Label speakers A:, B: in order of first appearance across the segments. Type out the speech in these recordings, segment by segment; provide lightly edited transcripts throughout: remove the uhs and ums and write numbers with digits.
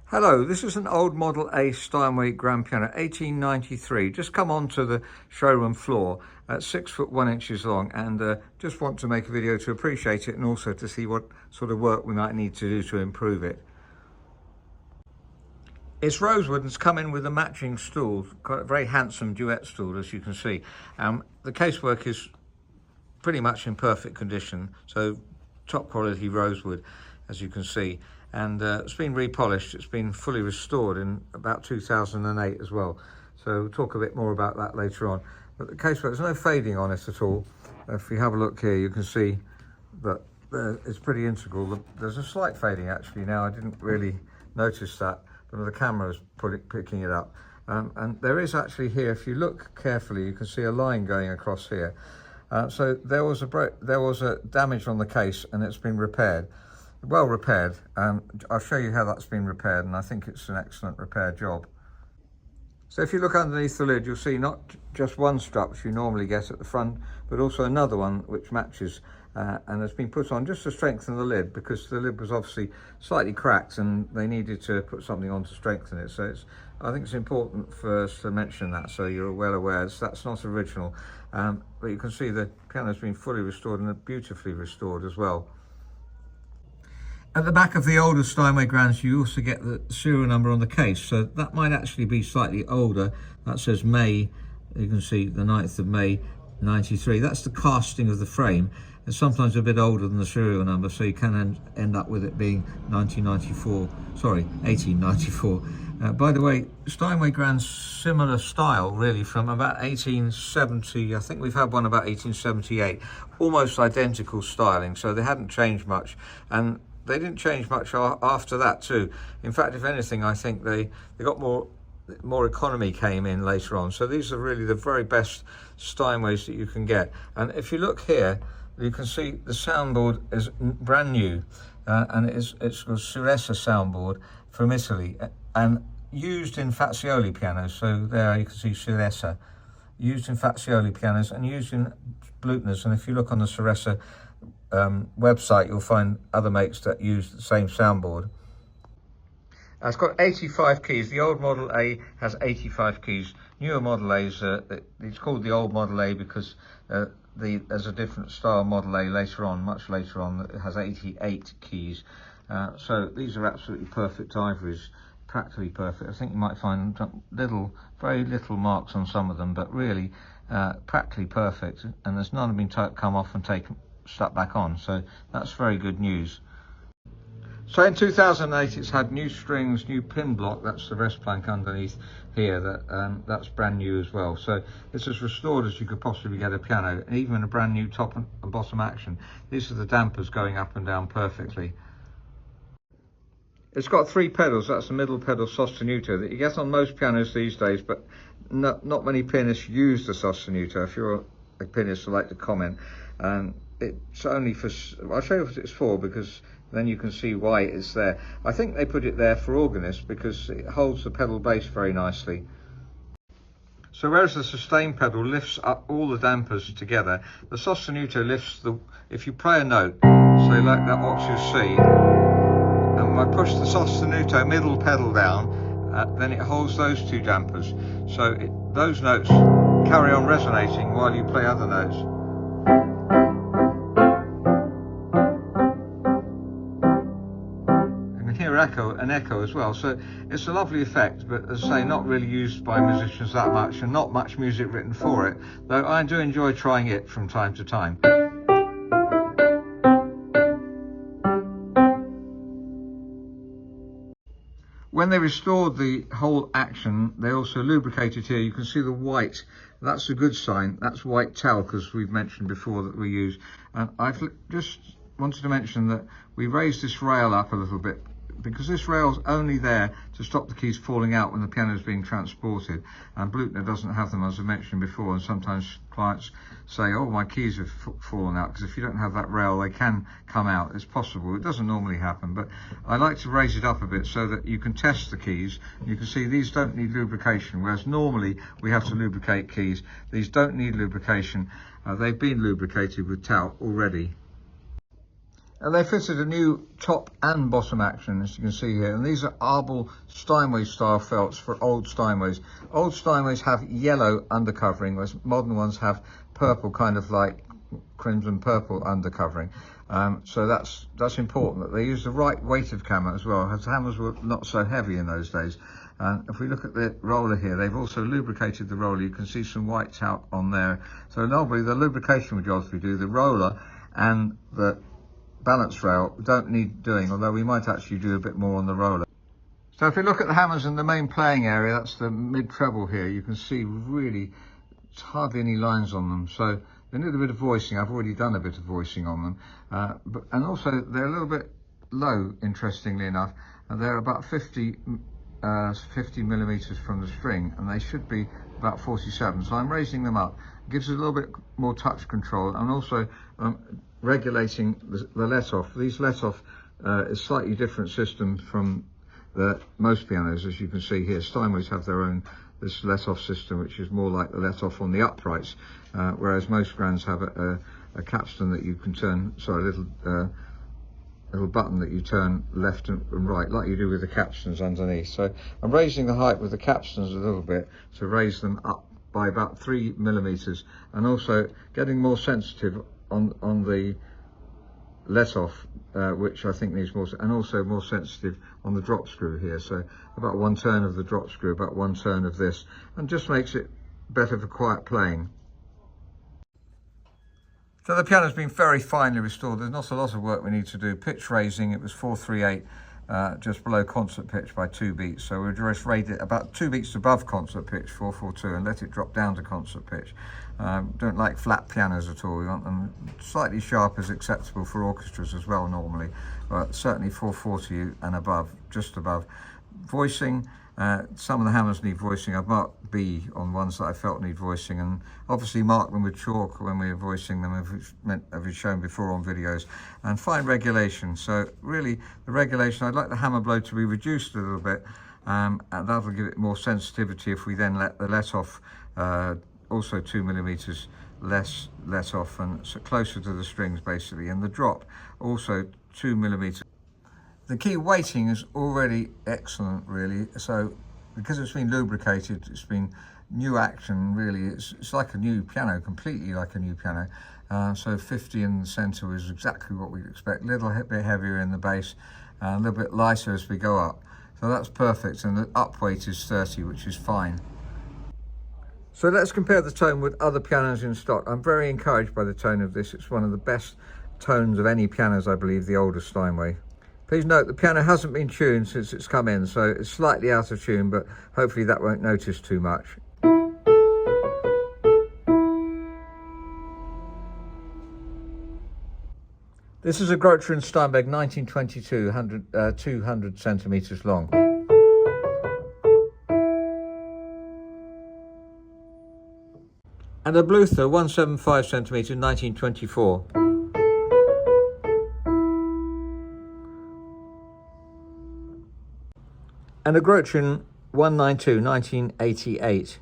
A: Hello, this is an old Model A Steinway grand piano, 1893. Just come onto the showroom floor at 6 foot 1 inches long, and just want to make a video to appreciate it and also to see what sort of work we might need to do to improve it. It's rosewood and it's come in with a matching stool, quite a very handsome duet stool, as you can see. The casework is pretty much in perfect condition, so top quality rosewood, as you can see. And it's been repolished, it's been fully restored in about 2008 as well. So we'll talk a bit more about that later on. But the casework, there's no fading on it at all. If you have a look here, you can see that it's pretty integral. There's a slight fading actually now, I didn't really notice that, but the camera is picking it up. And there is actually here, if you look carefully, you can see a line going across here. So there was a damage on the case and it's been repaired. Well repaired. I'll show you how that's been repaired, and I think it's an excellent repair job. So if you look underneath the lid, you'll see not just one strap which you normally get at the front, but also another one which matches and has been put on just to strengthen the lid, because the lid was obviously slightly cracked and they needed to put something on to strengthen it. So I think it's important for us to mention that, so you're well aware. That's not original, but you can see the piano's been fully restored and beautifully restored as well. At the back of the older Steinway grands, you also get the serial number on the case, so that might actually be slightly older. That says May, you can see the 9th of May 93. That's the casting of the frame. It's sometimes a bit older than the serial number, so you can end up with it being 1894. By the way, Steinway grands, similar style really, from about 1870, I think we've had one about 1878, almost identical styling, so they hadn't changed much. And they didn't change much after that too. In fact, if anything, I think they got more economy came in later on. So these are really the very best Steinways that you can get. And if you look here, you can see the soundboard is brand new, and it's a Suressa soundboard from Italy and used in Fazioli pianos. So there you can see Suressa, used in Fazioli pianos and used in Blüthners. And if you look on the Suressa website, you'll find other makes that use the same soundboard. It's got 85 keys. The old Model A has 85 keys. Newer Model A's, it's called the old Model A because there's a different style Model A later on, much later on, that has 88 keys. So these are absolutely perfect ivories, practically perfect. I think you might find very little marks on some of them, but really practically perfect. And there's none have been come off and stuck back on, so that's very good news. So in 2008 it's had new strings, new pin block, that's the rest plank underneath here, that's brand new as well. So it's as restored as you could possibly get a piano, and even a brand new top and bottom action. These are the dampers going up and down perfectly. It's got 3 pedals. That's the middle pedal sostenuto that you get on most pianos these days, but not many pianists use the sostenuto. If you're a pianist who'd like to comment, it's only for, I'll show you what it's for, because then you can see why it's there. I think they put it there for organists because it holds the pedal bass very nicely. So whereas the sustain pedal lifts up all the dampers together, the sostenuto lifts if you play a note, say like that octave C, and I push the sostenuto middle pedal down, then it holds those 2 dampers. So those notes carry on resonating while you play other notes. An echo as well, so it's a lovely effect, but as I say, not really used by musicians that much, and not much music written for it, though I do enjoy trying it from time to time. When they restored the whole action, they also lubricated here. You can see the white, that's a good sign. That's white talc, as we've mentioned before, that we use. And I've just wanted to mention that we raised this rail up a little bit, because this rail's only there to stop the keys falling out when the piano is being transported, and Blüthner doesn't have them, as I mentioned before, and sometimes clients say, oh, my keys have fallen out, because if you don't have that rail they can come out. It's possible, it doesn't normally happen, but I like to raise it up a bit so that you can test the keys. You can see these don't need lubrication, whereas normally we have to lubricate keys. These don't need lubrication, they've been lubricated with talc already. And they fitted a new top and bottom action, as you can see here. And these are Arbel Steinway style felts for old Steinways. Old Steinways have yellow undercovering, whereas modern ones have purple, kind of like crimson purple undercovering. So that's important that they use the right weighted hammer as well, as hammers were not so heavy in those days. And if we look at the roller here, they've also lubricated the roller. You can see some whites out on there. So normally the lubrication jobs we do, the roller and the balance rail, don't need doing, although we might actually do a bit more on the roller. So if we look at the hammers in the main playing area, that's the mid treble here, you can see really it's hardly any lines on them, so they need a bit of voicing. I've already done a bit of voicing on them, and also they're a little bit low, interestingly enough, and they're about 50 millimeters from the string, and they should be about 47, so I'm raising them up. It gives us a little bit more touch control, and also regulating the let-off. These let-off is slightly different system from most pianos, as you can see here. Steinways have their own this let-off system, which is more like the let-off on the uprights, whereas most grands have a capstan that you can turn, sorry, a little button that you turn left and right, like you do with the capstans underneath. So I'm raising the height with the capstans a little bit to raise them up by about 3 millimeters, and also getting more sensitive on the let-off, which I think needs more, and also more sensitive on the drop screw here. So about 1 turn of the drop screw, about 1 turn of this, and just makes it better for quiet playing. So the piano's been very finely restored. There's not a lot of work we need to do. Pitch raising, it was 438, just below concert pitch by 2 beats. So we'll just rate it about 2 beats above concert pitch, 442, and let it drop down to concert pitch. Don't like flat pianos at all. We want them slightly sharp as acceptable for orchestras as well normally, but certainly 440 and above, just above. Voicing, some of the hammers need voicing. I've marked B on ones that I felt need voicing, and obviously mark them with chalk when we're voicing them, as we've shown before on videos. And fine regulation. So really the regulation, I'd like the hammer blow to be reduced a little bit, and that'll give it more sensitivity if we then let the let-off also 2 millimeters less let off, and so closer to the strings basically, and the drop also 2 millimeters. The key weighting is already excellent really, so because it's been lubricated, it's been new action really, it's like a new piano, completely like a new piano. So 50 in the center is exactly what we'd expect, a little bit heavier in the bass, a little bit lighter as we go up, so that's perfect, and the up weight is 30, which is fine. So let's compare the tone with other pianos in stock. I'm very encouraged by the tone of this. It's one of the best tones of any pianos, I believe, the older Steinway. Please note the piano hasn't been tuned since it's come in, so it's slightly out of tune, but hopefully that won't notice too much. This is a Grotrin Steinway 1922, 200 centimeters long. And a Bluther 175 centimeter, 1924. And a Grotrin 192, 1988.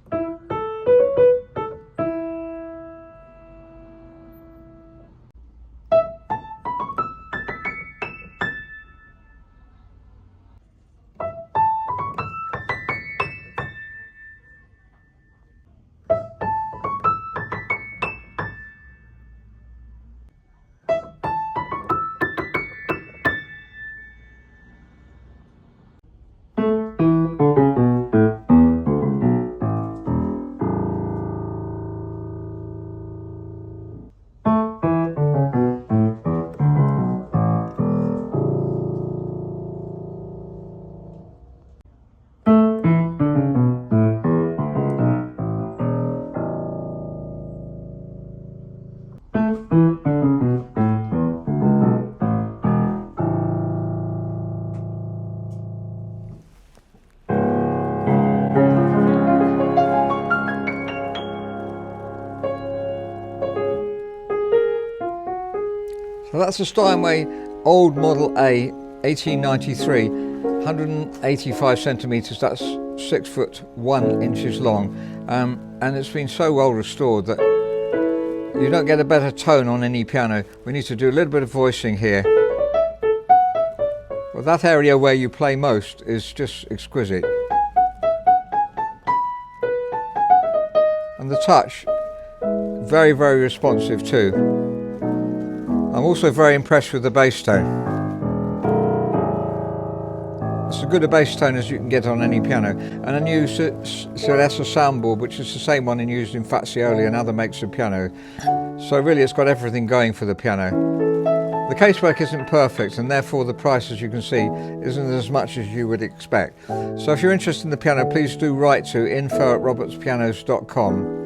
A: So that's a Steinway Old Model A, 1893, 185 centimetres, that's 6 foot 1 inches long, and it's been so well restored that you don't get a better tone on any piano. We need to do a little bit of voicing here. But that area where you play most is just exquisite. And the touch, very, very responsive too. I'm also very impressed with the bass tone. It's as good a bass tone as you can get on any piano. And a new Celesta soundboard, which is the same one used in Fazioli and other makes of piano. So really it's got everything going for the piano. The casework isn't perfect, and therefore the price, as you can see, isn't as much as you would expect. So if you're interested in the piano, please do write to info@robertspianos.com.